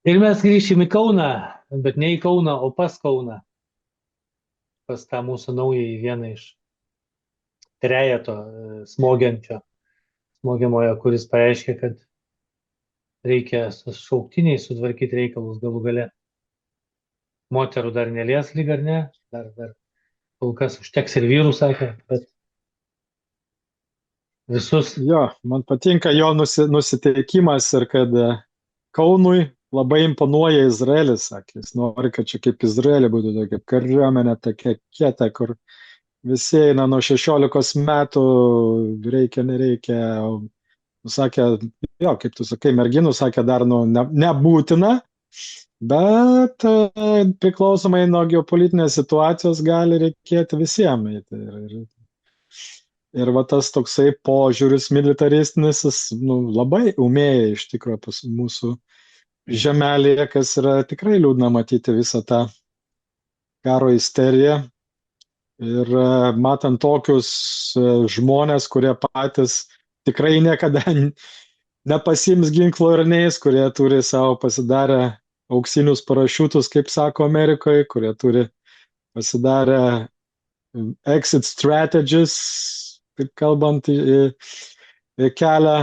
Ir mes grįšim į Kauną, bet ne į Kauną, o pas Kauną, pas tą mūsų naująjį vieną iš trejeto smogiamojo, kuris pareiškė, kad reikia su šauktiniais sutvarkyti reikalus galų gale. Moterų dar nelies lyg ar ne, dar kol kas užteks ir vyrų, sakė, bet visus. Jo, man patinka jo nusiteikimas ir kad Kaunui labai imponuoja Izraelis, sakė. Jis nori, kad čia kaip Izraelė būtų tokia kariuomenė, tokia kieta, kur visi eina nuo 16 metų, reikia, nereikia. Sakė, jo, kaip tu sakai, merginų sakė dar nebūtina, bet priklausomai nuo geopolitinės situacijos gali reikėti visiems eiti. Ir va tas toksai požiūris militaristinis, jis labai umėja iš tikrųjų pas mūsų žemelėje, kas yra tikrai liūdna matyti visą tą karo isteriją. Ir matant tokius žmonės, kurie patys tikrai niekada nepasims ginklo ir neis, kurie turi savo pasidarę auksinius parašiutus, kaip sako Amerikoje, kurie turi pasidarę exit strategies, kaip kalbant, kelią,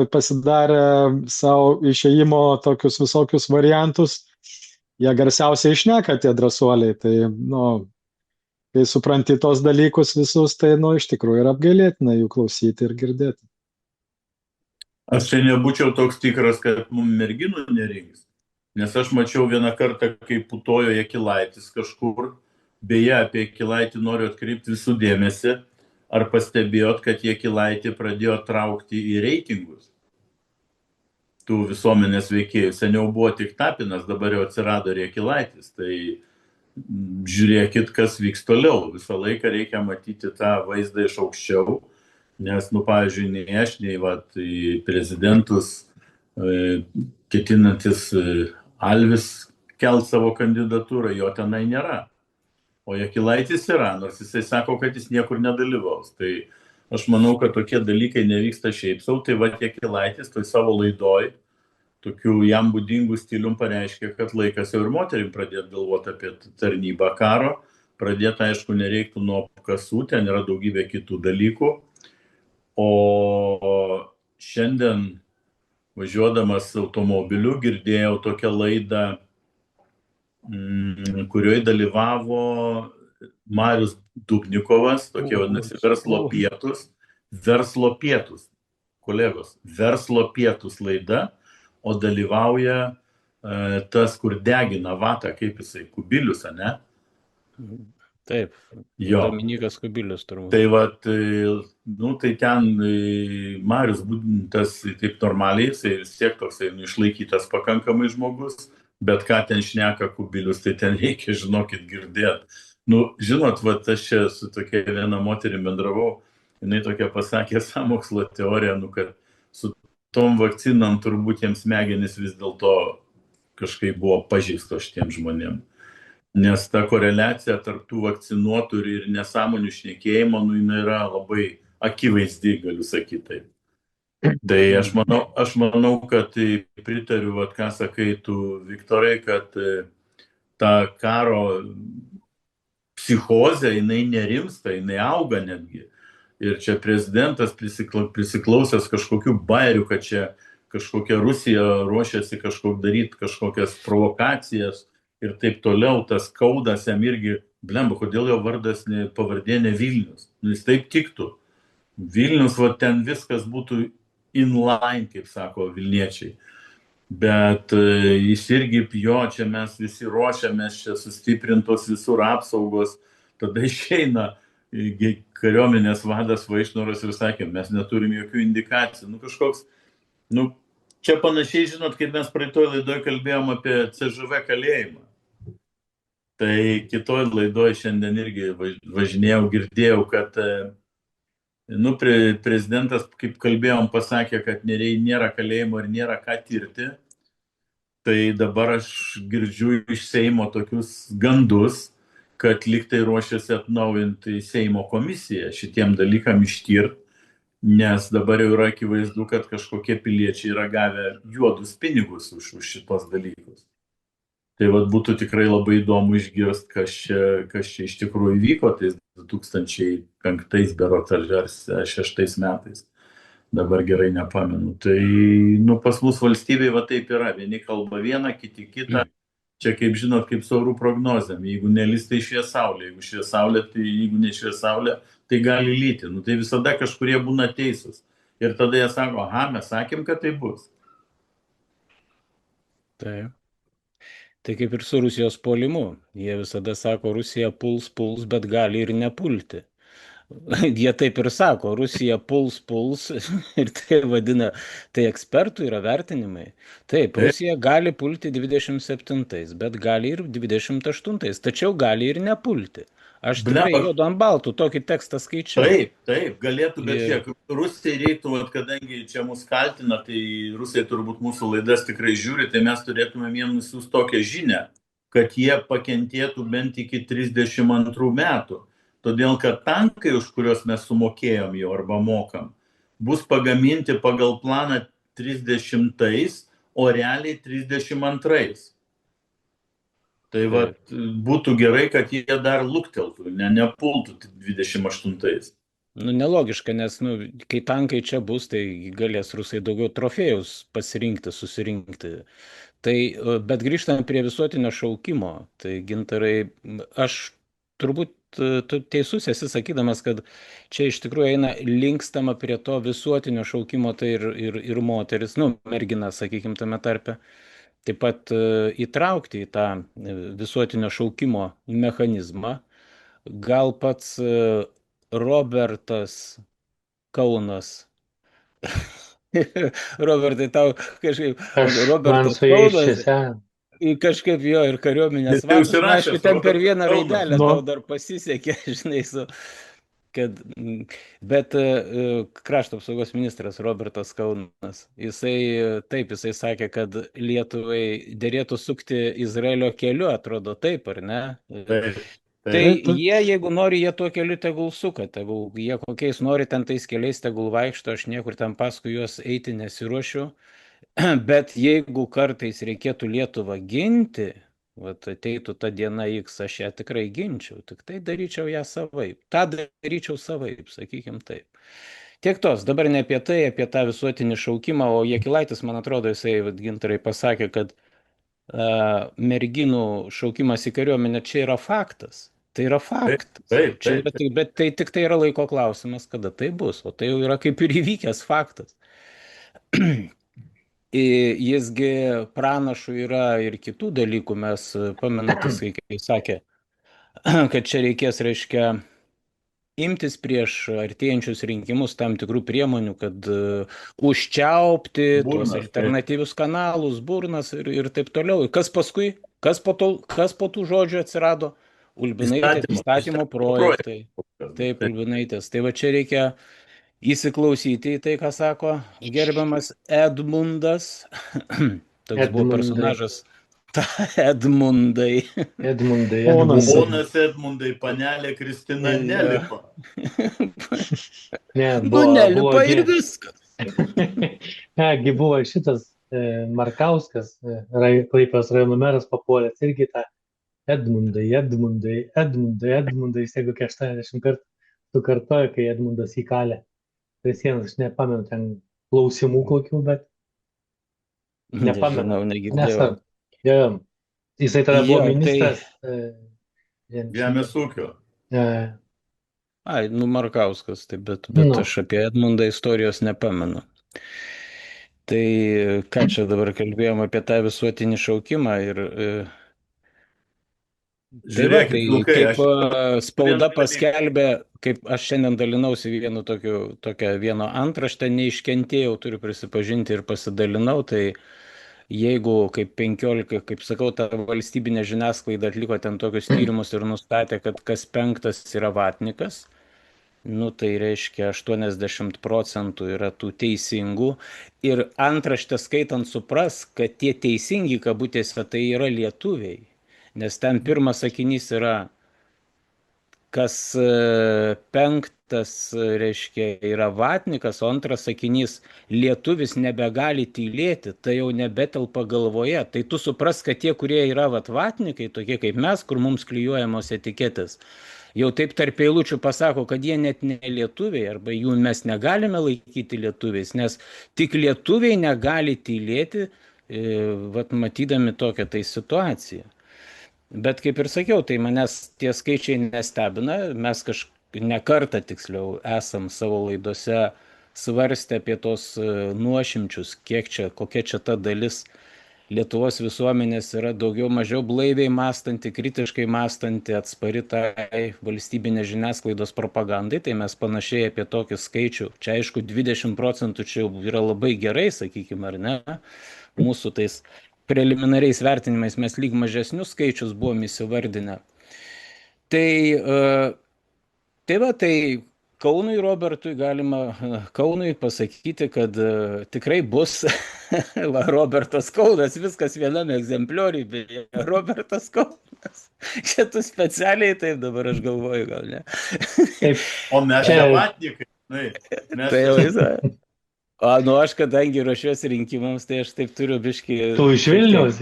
pasidarę savo išėjimo tokius visokius variantus. Jie garsiausiai išneka tie drąsuoliai. Tai, kai supranti tos dalykus visus, tai, iš tikrųjų yra apgailėtina jų klausyti ir girdėti. Aš čia nebūčiau toks tikras, kad mums merginų nereiks. Nes aš mačiau vieną kartą, kai putojo Jakilaitis kažkur. Beje, apie Jakilaitį noriu atkreipti visų dėmesį. Ar pastebėjot, kad Jakilaitį pradėjo traukti į reitingus tų visuomenės veikėjų? Seniau buvo tik Tapinas, dabar jau atsirado ir Jakilaitis. Tai žiūrėkit, kas vyks toliau. Visą laiką reikia matyti tą vaizdą iš aukščiau. Nes, pavyzdžiui, nei aš, nei prezidentus ketinantis Alvis kelt savo kandidatūrą, jo tenai nėra. O Jakilaitis yra, nors jisai sako, kad jis niekur nedalyvaus. Tai aš manau, kad tokie dalykai nevyksta šiaip sau. Tai Jakilaitis toj savo laidoj, tokių jam būdingų stilium pareiškė, kad laikas jau ir moterim pradėti galvoti apie tarnybą karo. Pradėti, aišku, nereiktų nuo apkasų, ten yra daugybė kitų dalykų. O šiandien važiuodamas automobiliu girdėjau tokią laidą, kurioje dalyvavo Marius Dubnikovas, tokie vadinasi verslo pietus, kolegos, verslo pietus laida, o dalyvauja tas, kur degina vatą, kaip jisai, Kubilius, ne? Taip, jo. Dominikas Kubilius turbūt. Tai tai ten Marius tas taip normaliai, jisai vis tiek toksai išlaikytas pakankamai žmogus, bet ką ten šneka Kubilius, tai ten reikia, žinokit, girdėti. Žinot, aš čia su tokia viena moterim bendravau, jinai tokia pasakė sąmokslo teoriją, kad su tom vakcinom turbūt jiems smegenys vis dėlto kažkaip buvo pažeistos šitiem žmonėm. Nes ta koreliacija tarp tų vakcinuotų ir nesąmonių šnekėjimo, jinai yra labai akivaizdi, galiu sakyti. Tai aš manau, kad pritariu, ką sakai tu, Viktorai, kad ta karo psichozė, jinai nerimsta, jinai auga netgi. Ir čia prezidentas prisiklausęs kažkokių bairių, kad čia kažkokia Rusija ruošiasi daryti kažkokias provokacijas ir taip toliau, tas kaudas jam irgi, blemba, kodėl jo vardas pavardė ne Vilnius. Jis taip tiktų. Vilnius, ten viskas būtų inline, kaip sako vilniečiai. Bet jis irgi, čia mes visi ruošiamės, čia sustiprintos visur apsaugos, tada išeina kariuomenės vadas Vaišnoras ir sakė, mes neturim jokių indikacijų. Kažkoks, čia panašiai, žinot, kaip mes praeitoj laidoj kalbėjom apie CŽV kalėjimą. Tai kitoj laidoj šiandien irgi važinėjau, girdėjau, kad prezidentas, kaip kalbėjom, pasakė, kad nėra kalėjimo ir nėra ką tirti. Tai dabar aš girdžiu iš Seimo tokius gandus, kad lyg tai ruošiasi atnaujinti Seimo komisiją šitiem dalykam ištirti. nes dabar jau yra akivaizdu, kad kažkokie piliečiai yra gavę juodus pinigus už šitos dalykus. Tai vat būtų tikrai labai įdomu išgirsti, kas čia iš tikrųjų vyko tais 2005 berods ar 2006 metais. Dabar gerai nepamenu. Tai pas mus valstybėje va taip yra. Vieni kalba vieną, kiti kitą. Čia, kaip žinot, kaip su orų prognozėm. Jeigu nelis, tai švies saulė. Jeigu švies saulė, tai jeigu nešvies saulė, tai gali lyti. Tai visada kažkurie būna teisūs. Ir tada jie sako, aha, mes sakėm, kad tai bus. Taip. Tai kaip ir su Rusijos puolimu. Jie visada sako, Rusija puls, bet gali ir nepulti. Jie taip ir sako, Rusija puls ir tai vadina, tai ekspertų yra vertinimai. Taip, Rusija gali pulti 27, bet gali ir 28, tačiau gali ir nepulti. Aš tikrai juodu ant baltų tokį tekstą skaičiau. Taip, galėtų, bet kiek. Rusijai reiktų, kadangi čia mus kaltina, tai Rusija turbūt mūsų laidas tikrai žiūri, tai mes turėtume jiems nusiųsti tokią žinią, kad jie pakentėtų bent iki 32 metų. Todėl, kad tankai, už kuriuos mes sumokėjom jau arba mokam, bus pagaminti pagal planą 30, o realiai 32. Tai būtų gerai, kad jie dar lukteltų, nepultų 28. Nelogiška, nes kai tankai čia bus, tai galės rusai daugiau trofėjus pasirinkti, susirinkti. Tai, bet grįžtant prie visuotinio šaukimo, tai Gintarai, aš turbūt tu teisus esi sakydamas, kad čia iš tikrųjų eina linkstama prie to visuotinio šaukimo, tai ir moteris, mergina, sakykim, tame tarpe, taip pat įtraukti į tą visuotinio šaukimo mechanizmą. Gal pats Robertas Kaunas. Robertai, tau kažkaip... Robertas Kaunas. Kažkaip jo ir kariuomenės vadas, aišku, ten per vieną raidelę tau dar pasisekė, žinai, bet krašto apsaugos ministras Robertas Kaunas, jisai sakė, kad Lietuvai derėtų sukti Izraelio keliu, atrodo taip, ar ne? Tai jie, jeigu nori, jie tuo keliu tegul suka, tegul jie kokiais nori ten tais keliais tegul vaikšto, aš niekur ten paskui juos eiti nesiruošiu. Bet jeigu kartais reikėtų Lietuvą ginti, ateitų ta diena X, aš ją tikrai ginčiau, tik tai daryčiau ją savaip. Ta daryčiau savaip, sakykim taip. Tiek tos, dabar ne apie tai, apie tą visuotinį šaukimą, o Jakilaitis, man atrodo, jisai, Gintarai, pasakė, kad merginų šaukimas į kariuomenę čia yra faktas. Tai yra faktas. Bet tai tik tai yra laiko klausimas, kada tai bus, o tai jau yra kaip ir įvykęs faktas. Jisgi pranašų yra ir kitų dalykų, mes pamenate, kai sakė, kad čia reikės, reiškia, imtis prieš artėjančius rinkimus tam tikrų priemonių, kad užčiaupti tuos alternatyvius kanalus, burnas ir taip toliau. Kas paskui, kas po tų žodžių atsirado? Ulbinaitės įstatymo projektai. Taip, Ulbinaitės. Tai va čia reikia įsiklausyti į tai, ką sako gerbiamas Edmundas. Toks buvo personažas. Edmundai. Ponas Edmundai, panelė Kristina nelipa. Nelipa ir viskas. Negi buvo šitas Markauskas, Klaipėdos rajono meras papuolęs, irgi tą Edmundai, jis jeigu 80 kartų sukartoja, kai Edmundas įkalė. Prie sienos, aš nepamenu ten klausimų kokių, bet nepamenu. Negirdėjau. Jisai tada buvo ministras. Žemės ūkio. Markauskas, bet aš apie Edmundą istorijos nepamenu. Tai ką čia dabar kalbėjom apie tą visuotinį šaukimą ir... Žiūrėkit, kaip spauda paskelbė, kaip aš šiandien dalinausi vieno antraštę, neiškentėjau, turiu prisipažinti ir pasidalinau, tai jeigu kaip 15, kaip sakau, ta valstybinė žiniasklaida atliko ten tokius tyrimus ir nustatė, kad kas 5 yra vatnikas, tai reiškia 80% yra tų teisingų ir antraštę skaitant supras, kad tie teisingi kabutėse tai yra lietuviai. Nes ten pirmas sakinys yra kas penktas, reiškia, yra vatnikas, o antras sakinys lietuvis nebegali tylėti, tai jau nebetelpa galvoje. Tai tu supras, kad tie, kurie yra vatnikai, tokie kaip mes, kur mums klijuojamos etiketės, jau taip tarp eilučių pasako, kad jie net ne lietuviai, arba jų mes negalime laikyti lietuviais, nes tik lietuviai negali tylėti, matydami tokią tai situaciją. Bet kaip ir sakiau, tai manęs tie skaičiai nestebina, mes nekartą tiksliau esam savo laidose svarstę apie tos nuošimčius, kokia čia ta dalis Lietuvos visuomenės yra daugiau mažiau blaiviai mąstanti, kritiškai mąstanti, atspari tai valstybinės žiniasklaidos propagandai, tai mes panašiai apie tokį skaičių, čia aišku 20% čia yra labai gerai, sakykime, ar ne, mūsų tais preliminariais vertinimais mes lyg mažesnius skaičius buvom įsivardinę. Tai Kaunui Robertui galima pasakyti, kad tikrai bus Robertas Kaunas, viskas viename egzemplioriui, beje, Robertas Kaunas. Čia tu specialiai taip dabar aš galvoju, gal ne? O mes Čia- vatnikai. Tai jau visai. Aš kadangi ruošiuosi rinkimams, tai aš taip turiu biškį Tu iš Vilniaus,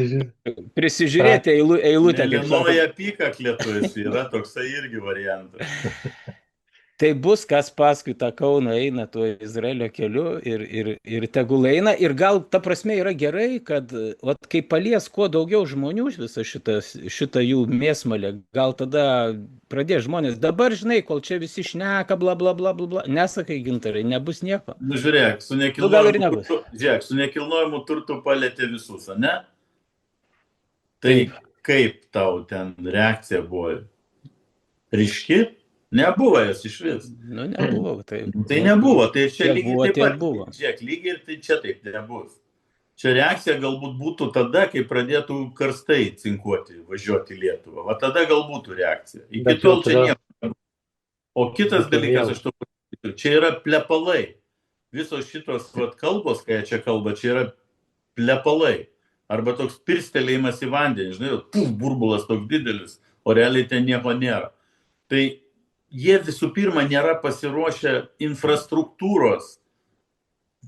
prisižiūrėti eilutę, kaip sakoma. Linoja apykaklėtojas yra toksai irgi variantas. Tai bus, kas paskui tą Kauną eina tuo Izraelio keliu ir tegul eina. Ir gal ta prasme yra gerai, kad kai palies kuo daugiau žmonių visą šitą jų mėsmalę, gal tada pradės žmonės. Dabar, žinai, kol čia visi šneka, bla bla bla bla bla, nesakai, Gintarai, nebus nieko. Nu, žiūrėk, su nekilnojamu turtu palėtė visus, ne? Tai kaip tau ten reakcija buvo? Ryški? Nebuvo jos iš vis. Nu, nebuvo. Tai nebuvo, tai čia Tiek lygiai buvo, taip tiek pat. buvo. Žiūrėk, lygiai ir tai čia taip nebus. Čia reakcija galbūt būtų tada, kai pradėtų karstai cinkuoti, važiuoti į Lietuvą. Va tada gal būtų reakcija. Iki Bet tol jau čia tada- nieko. O kitas Bet dalykas, vėl. aš to pasakysiu, čia yra plepalai. Visos šitos kalbos, kai čia kalba, čia yra plepalai. Arba toks pirstelėjimas į vandenį, žinai, burbulas toks didelis, o realiai ten nieko nėra. Tai jie visų pirma nėra pasiruošę infrastruktūros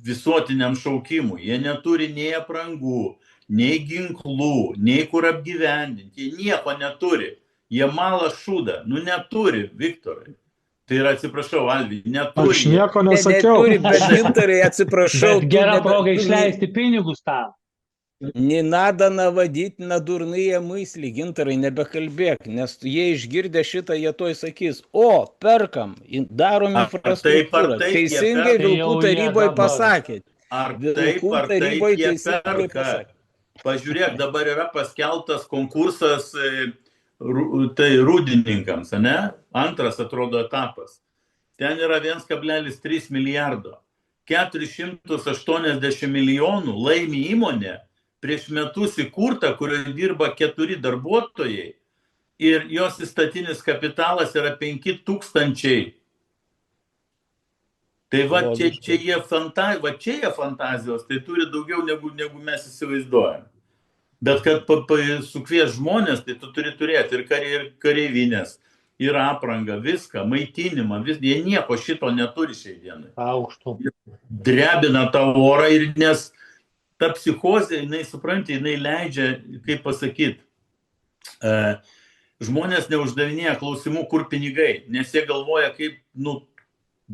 visuotiniam šaukimui. Jie neturi nei aprangų, nei ginklų, nei kur apgyvendinti. Jie nieko neturi. Jie mala šūdą. Nu neturi, Viktorai. Tai yra, atsiprašau, Alvi, neturi. Aš nieko Ne, nesakiau. neturi, bet Gintarai, atsiprašau. Bet gera proga išleisti pinigus tam. Не надо наводить на дурные мысли, Gintarai, nebekalbėk, nes jie išgirdę šitą, jie toj sakys, o, perkam, darom infrastruktūrą. Teisingai perka? Vilkų Jau jie taryboje dabar. pasakėt. Ar Vilkų taip taryboje jie teisingai perka? pasakėt. Pažiūrėk, dabar yra paskeltas konkursas tai rūdininkams, ne? Antras, atrodo, etapas. Ten yra 1,3 milijardo. 480 milijonų laimi įmonė prieš metus įkurta, kurioje dirba 4 darbuotojai ir jos įstatinis kapitalas yra 5 000. Tai va čia jie fantazijos, tai turi daugiau negu mes įsivaizduojam. Bet kad sukvies žmonės, tai tu turi turėti ir kareivinės, ir aprangą, viską, maitinimą, jie nieko šito neturi šiai dienai. Aukštų. Drebina tą orą ir nes ta psichozė, jinai, supranti, jinai leidžia, kaip pasakyti, žmonės neuždavinėja klausimų, kur pinigai, nes jie galvoja, kaip,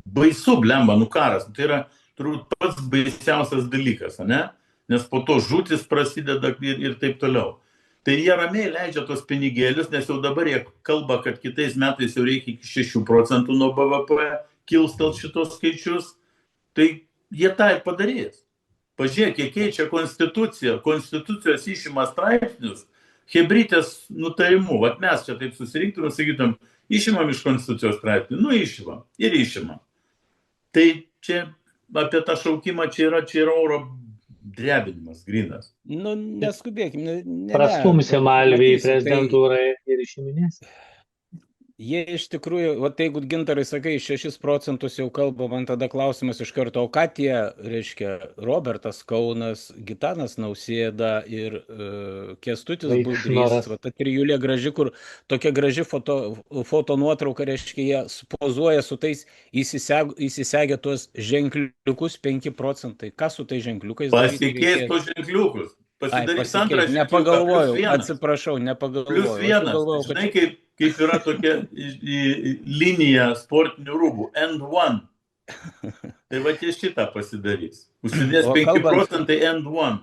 baisu, blemba, karas. Tai yra turbūt pats baisiausias dalykas, ne? Nes po to žūtis prasideda ir taip toliau. Tai jie ramiai leidžia tos pinigėlius, nes jau dabar jie kalba, kad kitais metais jau reikia iki 6% nuo BVP kilstelt šitos skaičius. Tai jie tą ir padarys. Pažiūrėk, jie keičia konstituciją, konstitucijos išima straipsnius, hebrytės nutarimu. Vat mes čia taip susirinktume, sakytum, išimam iš konstitucijos straipsnių, išimam ir išimam. Tai čia apie tą šaukimą čia yra oro drebinimas grynas. Neskubėkim. Prastumsim Alvį į prezidentūrą ir išiminės. Jie iš tikrųjų, va jeigu Gintarai sakai, 6% jau kalba, man tada klausimas iš karto, o ką tie, reiškia, Robertas Kaunas, Gitanas Nausėda ir Kęstutis Budrys, Vaikšnoras. va ta trijulė graži, kur tokia graži foto nuotrauka, reiškia, jie pozuoja su tais įsisegę tuos ženkliukus 5%. Ką su tais ženkliukais daryti Pasikeis reikės? tos ženkliukus. Ai, Pasidarys antrą pasikeis, ženkliuką. nepagalvojau, +1. atsiprašau, Plius nepagalvojau. Aš vienas. galvojau, kad Žinai, kaip yra tokia linija sportinių rūbų. End one. Tai va tie šitą pasidarys. Užsidės O 5 kalbant- procentai end one.